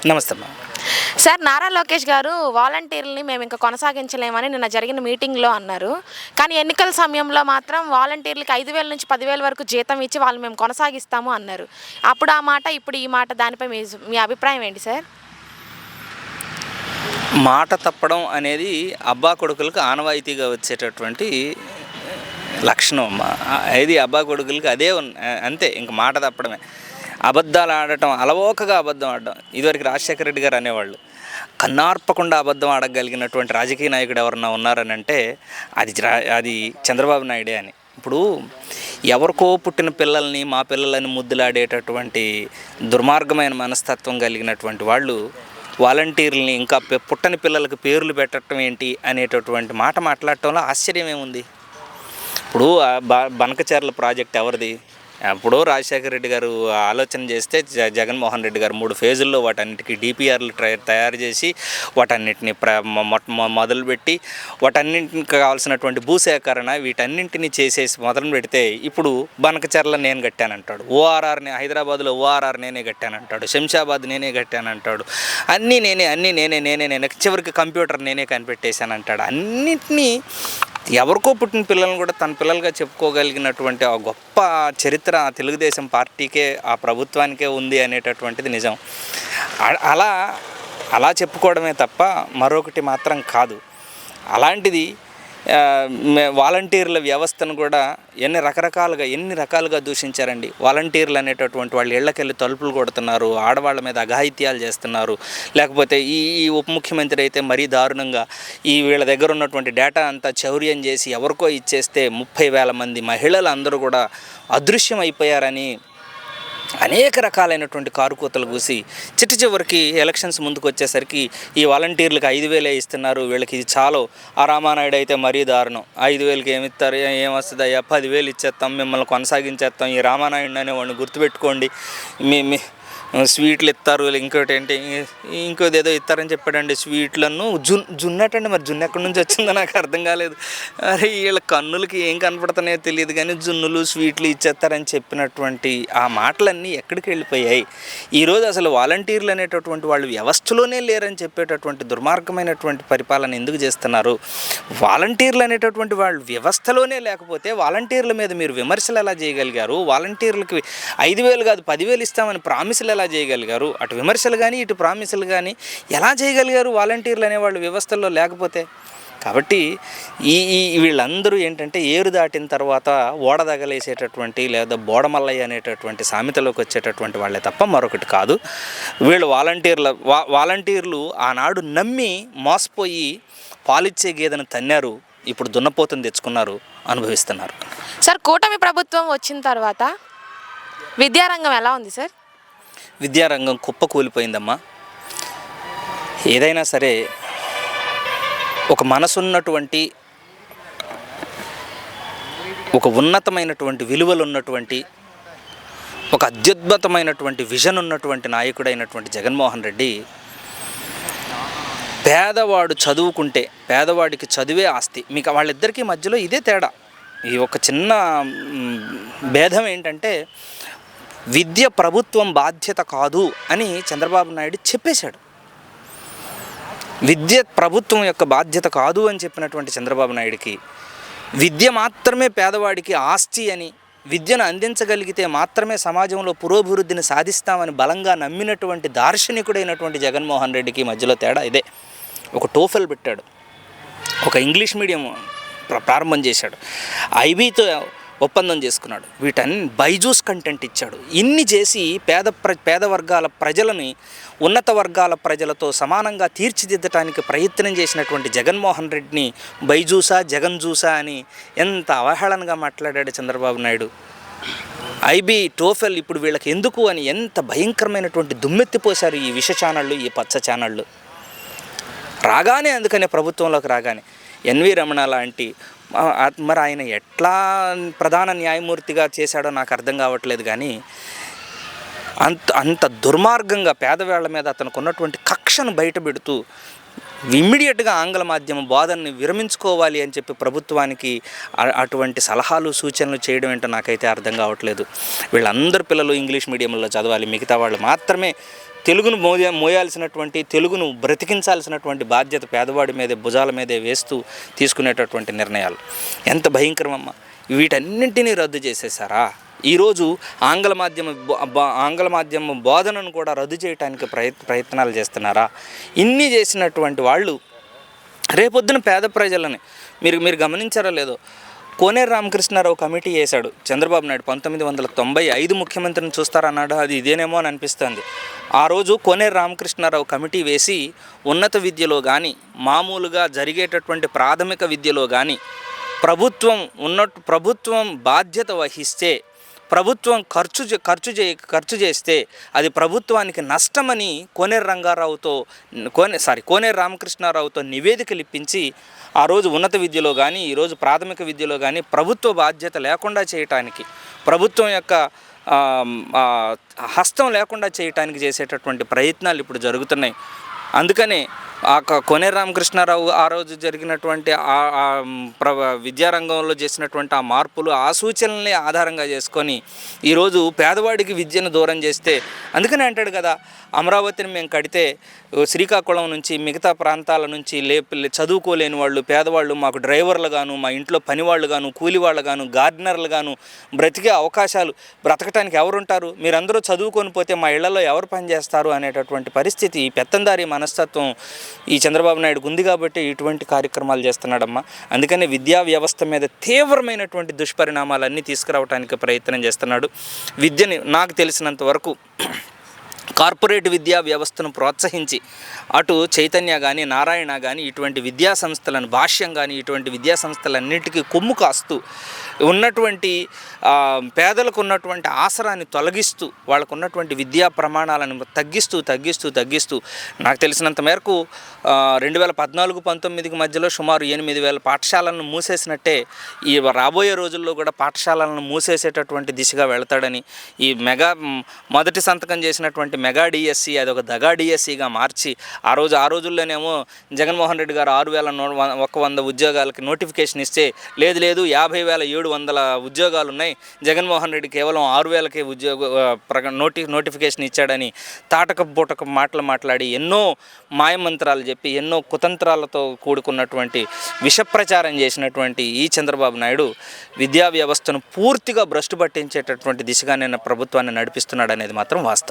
నమస్తే అమ్మా. సార్, నారా లోకేష్ గారు వాలంటీర్లని మేము ఇంకా కొనసాగించలేమని నిన్న జరిగిన మీటింగ్లో అన్నారు. కానీ ఎన్నికల సమయంలో మాత్రం వాలంటీర్లకి 5,000 నుంచి 10,000 వరకు జీతం ఇచ్చి వాళ్ళు మేము కొనసాగిస్తాము అన్నారు. అప్పుడు ఆ మాట, ఇప్పుడు ఈ మాట, దానిపై మీ అభిప్రాయం ఏంటి సార్? మాట తప్పడం అనేది అబ్బా కొడుకులకు ఆనవాయితీగా వచ్చేటటువంటి లక్షణం అమ్మా. ఇది అబ్బా కొడుకులకి అదే అంతే, ఇంక మాట తప్పడమే. అబద్ధాలు ఆడటం, అలవోకగా అబద్ధం ఆడటం. ఇదివరకు రాజశేఖర రెడ్డి గారు అనేవాళ్ళు, కన్నార్పకుండా అబద్ధం ఆడగలిగినటువంటి రాజకీయ నాయకుడు ఎవరన్నా ఉన్నారని అంటే అది చంద్రబాబు నాయుడే అని. ఇప్పుడు ఎవరికో పుట్టిన పిల్లల్ని మా పిల్లలని ముద్దులాడేటటువంటి దుర్మార్గమైన మనస్తత్వం కలిగినటువంటి వాళ్ళు వాలంటీర్లని ఇంకా పుట్టని పిల్లలకు పేర్లు పెట్టడం ఏంటి అనేటటువంటి మాట మాట్లాడటంలో ఆశ్చర్యం ఏముంది? ఇప్పుడు బనకచెర్ల ప్రాజెక్ట్ ఎవరిది? అప్పుడు రాజశేఖర రెడ్డి గారు ఆలోచన చేస్తే జగన్మోహన్ రెడ్డి గారు 3 ఫేజుల్లో వాటన్నిటికీ డిపిఆర్లు తయారు చేసి వాటన్నిటిని మొదలుపెట్టి వాటన్నింటికి కావాల్సినటువంటి భూసేకరణ వీటన్నింటినీ చేసేసి మొదలు పెడితే ఇప్పుడు బనకచెర్ల నేను కట్టానంటాడు, ఓఆర్ఆర్ని హైదరాబాద్లో ఓఆర్ఆర్ నేనే కట్టానంటాడు, శంషాబాద్ నేనే కట్టానంటాడు, అన్నీ నేనే చివరికి కంప్యూటర్ నేనే కనిపెట్టేశానంటాడు. అన్నింటినీ ఎవరికో పుట్టిన పిల్లలను కూడా తన పిల్లలుగా చెప్పుకోగలిగినటువంటి ఆ గొప్ప చరిత్ర తెలుగుదేశం పార్టీకే, ఆ ప్రభుత్వానికే ఉంది అనేటటువంటిది నిజం. అలా చెప్పుకోవడమే తప్ప మరొకటి మాత్రం కాదు. అలాంటిది వాలంటీర్ల వ్యవస్థను కూడా ఎన్ని రకాలుగా దూషించారండి. వాలంటీర్లు అనేటటువంటి వాళ్ళు ఇళ్లకెళ్ళి తలుపులు కొడుతున్నారు, ఆడవాళ్ళ మీద అఘాయిత్యాలు చేస్తున్నారు. లేకపోతే ఈ ఉప ముఖ్యమంత్రి అయితే మరీ దారుణంగా వీళ్ళ దగ్గర ఉన్నటువంటి డేటా అంతా చౌర్యం చేసి ఎవరికో ఇచ్చేస్తే 30,000 మంది మహిళలు అందరూ కూడా అదృశ్యం అయిపోయారని అనేక రకాలైనటువంటి కారుకూతలు కూసి చివరికి ఎలక్షన్స్ ముందుకు వచ్చేసరికి ఈ వాలంటీర్లకు 5,000 ఇస్తున్నారు, వీళ్ళకి ఇది చాలు. ఆ రామానాయుడు అయితే మరీ దారుణం, 5,000కి ఏమిస్తారు, ఏమొస్తుంది అయ్యా, 10,000 ఇచ్చేస్తాం, మిమ్మల్ని కొనసాగించేస్తాం. ఈ రామానాయుడు అనేవాడిని గుర్తుపెట్టుకోండి, మీ స్వీట్లు ఇస్తారు, ఇంకోటి ఏంటి ఇంకోది ఏదో ఇస్తారని చెప్పాడండి, స్వీట్లను జున్నటండి. మరి జున్ను ఎక్కడి నుంచి వచ్చిందో నాకు అర్థం కాలేదు. అరే వీళ్ళ కన్నులకి ఏం కనపడుతున్నాయో తెలియదు కానీ జున్నులు స్వీట్లు ఇచ్చేస్తారని చెప్పినటువంటి ఆ మాటలన్నీ ఎక్కడికి వెళ్ళిపోయాయి? ఈరోజు అసలు వాలంటీర్లు అనేటటువంటి వాళ్ళు వ్యవస్థలోనే లేరని చెప్పేటటువంటి దుర్మార్గమైనటువంటి పరిపాలన ఎందుకు చేస్తున్నారు? వాలంటీర్లు అనేటటువంటి వాళ్ళు వ్యవస్థలోనే లేకపోతే వాలంటీర్ల మీద మీరు విమర్శలు ఎలా చేయగలిగారు? వాలంటీర్లకి 5,000 కాదు 10,000 ఇస్తామని ప్రామిసులు ఎలా చేయగలిగారు? అటు విమర్శలు కానీ ఇటు ప్రామిసులు కానీ ఎలా చేయగలిగారు వాలంటీర్లు అనేవాళ్ళు వ్యవస్థల్లో లేకపోతే? కాబట్టి వీళ్ళందరూ ఏంటంటే ఏరు దాటిన తర్వాత ఓడ తగలేసేటటువంటి లేదా బోడమల్లయ్య అనేటటువంటి సామెతలోకి వచ్చేటటువంటి వాళ్ళే తప్ప మరొకటి కాదు. వీళ్ళు వాలంటీర్లు ఆనాడు నమ్మి మోసపోయి పాలిచ్చే గేదెను తన్నారు, ఇప్పుడు దున్నపోతుని తెచ్చుకున్నారు, అనుభవిస్తున్నారు. సార్, కూటమి ప్రభుత్వం వచ్చిన తర్వాత విద్యారంగం ఎలా ఉంది సార్? విద్యారంగం కుప్పకూలిపోయిందమ్మా. ఏదైనా సరే ఒక మనసున్నటువంటి, ఒక ఉన్నతమైనటువంటి విలువలు ఉన్నటువంటి, ఒక అత్యద్భుతమైనటువంటి విజన్ ఉన్నటువంటి నాయకుడైనటువంటి జగన్మోహన్ రెడ్డి పేదవాడు చదువుకుంటే, పేదవాడికి చదువే ఆస్తి. మీకు వాళ్ళిద్దరికీ మధ్యలో ఇదే తేడా. ఈ ఒక చిన్న భేదం ఏంటంటే విద్య ప్రభుత్వం బాధ్యత కాదు అని చంద్రబాబు నాయుడు చెప్పేశాడు. విద్య ప్రభుత్వం యొక్క బాధ్యత కాదు అని చెప్పినటువంటి చంద్రబాబు నాయుడికి విద్య మాత్రమే పేదవాడికి ఆస్తి అని, విద్యను అందించగలిగితే మాత్రమే సమాజంలో పురోభివృద్ధిని సాధిస్తామని బలంగా నమ్మినటువంటి దార్శనికుడైనటువంటి జగన్మోహన్ రెడ్డికి మధ్యలో తేడా ఇదే. ఒక టోఫెల్ పెట్టాడు, ఒక ఇంగ్లీష్ మీడియం ప్రారంభం చేశాడు, ఐబీతో ఒప్పందం చేసుకున్నాడు, వీటన్ని బైజూస్ కంటెంట్ ఇచ్చాడు. ఇన్ని చేసి పేద వర్గాల ప్రజలని ఉన్నత వర్గాల ప్రజలతో సమానంగా తీర్చిదిద్దటానికి ప్రయత్నం చేసినటువంటి జగన్మోహన్ రెడ్డిని బైజూసా జగన్ జూసా అని ఎంత అవహేళనగా మాట్లాడాడు చంద్రబాబు నాయుడు. ఐబీ టోఫెల్ ఇప్పుడు వీళ్ళకి ఎందుకు అని ఎంత భయంకరమైనటువంటి దుమ్మెత్తిపోశారు ఈ విష ఛానళ్ళు, ఈ పచ్చ ఛానళ్ళు. రాగానే అందుకనే ప్రభుత్వంలోకి రాగానే ఎన్వి రమణ లాంటి మరి ఆయన ఎట్లా ప్రధాన న్యాయమూర్తిగా చేశాడో నాకు అర్థం కావట్లేదు. కానీ అంత దుర్మార్గంగా పేదవాళ్ళ మీద అతనికి ఉన్నటువంటి కక్షను బయటపెడుతూ ఇమ్మీడియట్గా ఆంగ్ల మాధ్యమ బోధనని విరమించుకోవాలి అని చెప్పి ప్రభుత్వానికి అటువంటి సలహాలు సూచనలు చేయడం ఏంటో నాకైతే అర్థం కావట్లేదు. వీళ్ళందరూ పిల్లలు ఇంగ్లీష్ మీడియంలో చదవాలి, మిగతా వాళ్ళు మాత్రమే తెలుగును మోయాల్సినటువంటి, తెలుగును బ్రతికించాల్సినటువంటి బాధ్యత పేదవాడి మీదే, భుజాల మీదే వేస్తూ తీసుకునేటటువంటి నిర్ణయాలు ఎంత భయంకరమమ్మా. వీటన్నింటినీ రద్దు చేసేసారా? ఈరోజు ఆంగ్ల మాధ్యమ బోధనను కూడా రద్దు చేయడానికి ప్రయత్నాలు చేస్తున్నారా? ఇన్ని చేసినటువంటి వాళ్ళు రేపొద్దున పేద ప్రజలని మీరు గమనించారో లేదో, కోనేరు రామకృష్ణారావు కమిటీ వేశాడు చంద్రబాబు నాయుడు 1995 ముఖ్యమంత్రిని చూస్తారన్నాడు. అది ఇదేనేమో అని అనిపిస్తుంది. ఆ రోజు కోనేరు రామకృష్ణారావు కమిటీ వేసి ఉన్నత విద్యలో కానీ, మామూలుగా జరిగేటటువంటి ప్రాథమిక విద్యలో కానీ ప్రభుత్వం బాధ్యత వహిస్తే, ప్రభుత్వం ఖర్చు చేస్తే అది ప్రభుత్వానికి నష్టమని కోనేరు రామకృష్ణారావుతో నివేదికలు ఇప్పించి ఆ రోజు ఉన్నత విద్యలో కానీ, ఈరోజు ప్రాథమిక విద్యలో కానీ ప్రభుత్వ బాధ్యత లేకుండా చేయటానికి, ప్రభుత్వం యొక్క హస్తం లేకుండా చేయటానికి చేసేటటువంటి ప్రయత్నాలు ఇప్పుడు జరుగుతున్నాయి. అందుకనే కోనేరు రామకృష్ణారావు ఆ రోజు జరిగినటువంటి విద్యారంగంలో చేసినటువంటి ఆ మార్పులు, ఆ సూచనల్ని ఆధారంగా చేసుకొని ఈరోజు పేదవాడికి విద్యను దూరం చేస్తే, అందుకనే అంటాడు కదా, అమరావతిని మేము కడితే శ్రీకాకుళం నుంచి, మిగతా ప్రాంతాల నుంచి చదువుకోలేని వాళ్ళు, పేదవాళ్ళు మాకు డ్రైవర్లు గాను, మా ఇంట్లో పనివాళ్ళు గాను, కూలి వాళ్ళు గాను, గార్డెనర్లు గాను బ్రతికే అవకాశాలు, బ్రతకటానికి ఎవరుంటారు? మీరందరూ చదువుకొని పోతే మా ఇళ్లలో ఎవరు పనిచేస్తారు అనేటటువంటి పరిస్థితి, ఈ పెత్తందారీ మనస్తత్వం ఈ చంద్రబాబు నాయుడుకు ఉంది కాబట్టి ఇటువంటి కార్యక్రమాలు చేస్తున్నాడమ్మా. అందుకనే విద్యా వ్యవస్థ మీద తీవ్రమైనటువంటి దుష్పరిణామాలన్నీ తీసుకురావడానికి ప్రయత్నం చేస్తున్నాడు. విద్యని నాకు తెలిసినంత వరకు కార్పొరేట్ విద్యా వ్యవస్థను ప్రోత్సహించి అటు చైతన్య కానీ, నారాయణ కానీ, ఇటువంటి విద్యా సంస్థలను, భాష్యం కానీ, ఇటువంటి విద్యా సంస్థలన్నిటికీ కొమ్ము కాస్తూ ఉన్నటువంటి పేదలకు ఉన్నటువంటి ఆసరాన్ని తొలగిస్తూ, వాళ్ళకు ఉన్నటువంటి విద్యా ప్రమాణాలను తగ్గిస్తూ నాకు తెలిసినంత మేరకు 2014-19 మధ్యలో సుమారు 8,000 పాఠశాలలను మూసేసినట్టే ఈ రాబోయే రోజుల్లో కూడా పాఠశాలలను మూసేసేటటువంటి దిశగా వెళతాడని, ఈ మొదటి సంతకం చేసినటువంటి మెగా డిఎస్సి అదొక దగా డిఎస్సిగా మార్చి, ఆ రోజుల్లోనేమో జగన్మోహన్ రెడ్డి గారు 6,100 ఉద్యోగాలకి నోటిఫికేషన్ ఇస్తే, లేదు 50,700 ఉద్యోగాలు ఉన్నాయి, జగన్మోహన్ రెడ్డి కేవలం 6,000కే నోటిఫికేషన్ ఇచ్చాడని తాటక బూటక మాట్లాడి ఎన్నో మాయమంత్రాలు చెప్పి, ఎన్నో కుతంత్రాలతో కూడుకున్నటువంటి విషప్రచారం చేసినటువంటి ఈ చంద్రబాబు నాయుడు విద్యా వ్యవస్థను పూర్తిగా భ్రష్టు పట్టించేటటువంటి దిశగా ప్రభుత్వాన్ని నడిపిస్తున్నాడు అనేది మాత్రం వాస్తవం.